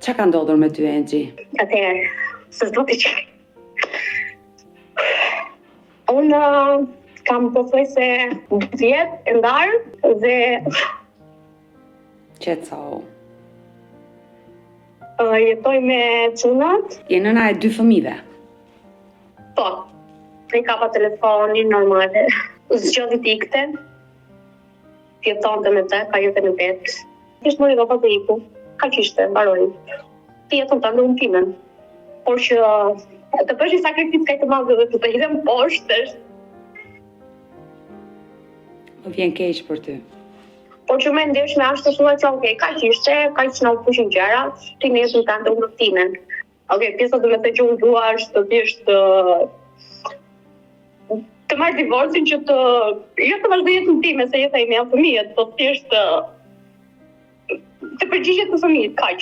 Ç'a ka ndodhur me ty, Engji? Atëherë, s'është do t'i qaj. Unë kam pothuajse 10 vjet e ndarë dhe Qetësohu. Jetoj me çunat. Je nëna e 2 fëmijëve. Po. I kapa telefonin normale. Zgjodhi tikte. Jetonte me të, ka jetë në vetë. Ishtë mëri do të iku. Ka qishte, mbaroj. Ti jeton të ndërën timen. Por që të përsh një sakrifis ka të madhë dhe të hidhem poshtë. Më vjen keq për ty. Por që me ndesh me ashtë të shumë që okej, ka qishte, ka që në pushin gjera, ti në jetën të ndërën timen. Okej, pjesa dhe me të që unë dua është të thjesht të marrë divorcin që jo të vazhdoj jetën time, se jeta ime janë fëmijët, po thjesht të përgjigjet të fëmijët, kaq.